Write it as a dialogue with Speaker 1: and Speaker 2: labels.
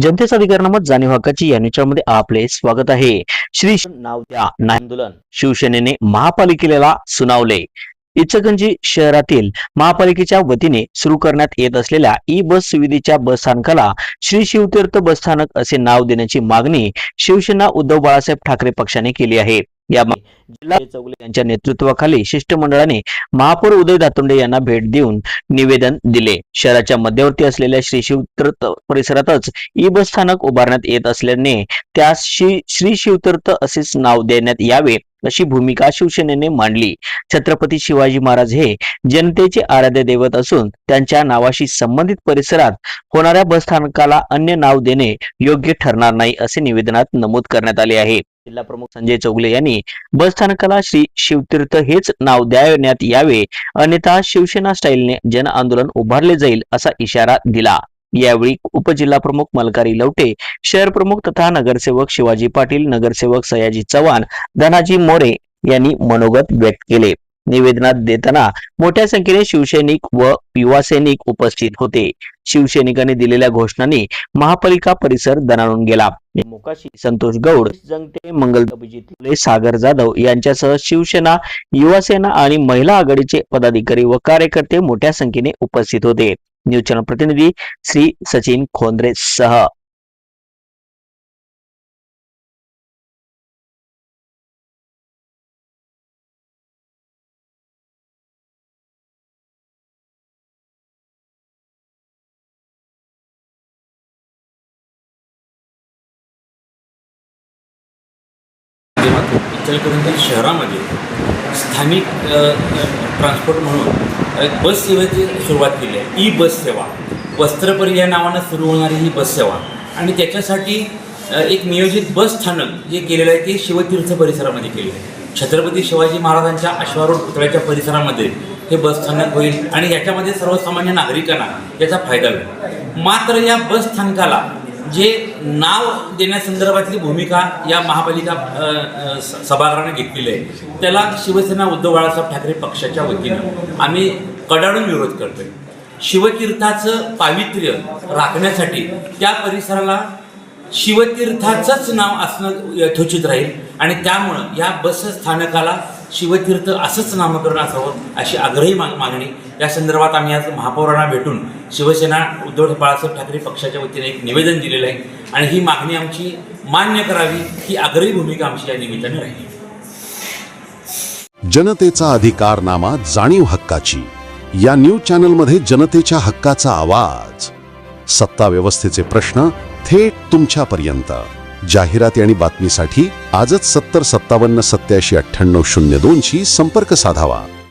Speaker 1: जनतेचा अधिकारनामात जाणीव हक्काची या न्यूजमध्ये आपले स्वागत आहे। श्री नाव द्या नाही आंदोलन शिवसेनेने महापालिकेला सुनावले। इचलकरंजी शहरातील महापालिकेच्या वतीने सुरू करण्यात येत असलेल्या ई बस सुविधेच्या बस स्थानकाला श्री शिवतीर्थ बस स्थानक असे नाव देण्याची मागणी शिवसेना उद्धव बाळासाहेब ठाकरे पक्षाने केली आहे। या जिल्हा चौगले यांच्या नेतृत्वाखाली शिष्टमंडळाने महापौर उदय दातुंडे यांना भेट देऊन निवेदन दिले। शहराच्या मध्यवर्ती असलेल्या श्री शिवतीर्थ परिसरातच ई बस स्थानक उभारण्यात येत असल्याने त्यास श्री शिवतीर्थ असेच नाव देण्यात यावे अशी भूमिका शिवसेनेने मांडली। छत्रपती शिवाजी महाराज हे जनतेचे आराध्य दैवत असून त्यांच्या नावाशी संबंधित परिसरात होणाऱ्या बस स्थानकाला अन्य नाव देणे योग्य ठरणार नाही असे निवेदनात नमूद करण्यात आले आहे। जिल्हा प्रमुख संजय चौगले यांनी बस स्थानकाला श्री शिवतीर्थ हेच नाव देण्यात यावे, अन्यथा शिवसेना स्टाईलने जन आंदोलन उभारले जाईल असा इशारा दिला। यावेळी उपजिल्हा प्रमुख मलकारी लवटे, शहर प्रमुख तथा नगरसेवक शिवाजी पाटील, नगरसेवक सयाजी चव्हाण, धनाजी मोरे यांनी मनोगत व्यक्त केले। निवेदनात देताना मोठ्या संख्येने शिवसैनिक व युवा सैनिक उपस्थित होते। शिवसैनिकांनी दिलेल्या घोषणांनी महापालिका परिसर दणाणून गेला। मोकाशी संतोष गौड, जंगटे, मंगल, अभिजित, सागर जाधव यांच्यासह शिवसेना, युवासेना आणि महिला आघाडीचे पदाधिकारी व कार्यकर्ते मोठ्या संख्येने उपस्थित होते। न्यूज चॅनल प्रतिनिधी श्री सचिन खोंद्रे सह
Speaker 2: इचलकरंजी शहरामध्ये स्थानिक ट्रान्सपोर्ट म्हणून एक बस सेवेची सुरुवात केली आहे। ई बस सेवा, वस्त्रपरी या नावानं सुरू होणारी ही बस सेवा आणि त्याच्यासाठी एक नियोजित बस स्थानक जे केलेलं आहे ते शिवतीर्थ परिसरामध्ये केले आहे। छत्रपती शिवाजी महाराजांच्या अश्वारूढ पुतळ्याच्या परिसरामध्ये हे बस स्थानक होईल आणि याच्यामध्ये सर्वसामान्य नागरिकांना याचा फायदा होईल। मात्र या बस स्थानकाला जे नाव देण्यासंदर्भातली भूमिका या महापालिका सभागृहाने घेतलेली आहे त्याला शिवसेना उद्धव बाळासाहेब ठाकरे पक्षाच्या वतीनं आम्ही कडाडून विरोध करतोय। शिवतीर्थाचं पावित्र्य राखण्यासाठी त्या परिसराला शिवतीर्थाचंच नाव असणं यथोचित राहील आणि त्यामुळं या बस स्थानकाला शिवतीर्थ असंच नामकरण असावं अशी आग्रही मागणी या संदर्भात आम्ही आज महापौरांना भेटून शिवसेना उद्धव बाळासाहेब ठाकरे पक्षाच्या वतीने एक निवेदन दिलेलं आहे आणि ही मागणी आमची मान्य करावी ही आग्रही भूमिका आमची या निमित्ताने राहिली।
Speaker 3: जनतेचा अधिकारनामा, जाणीव हक्काची या न्यूज चॅनलमध्ये जनतेच्या हक्काचा आवाज, सत्ता व्यवस्थेचे प्रश्न थेट तुमच्यापर्यंत। जाहिराती आणि बातमीसाठी आजच 70 57 87 98 02 शी संपर्क साधावा।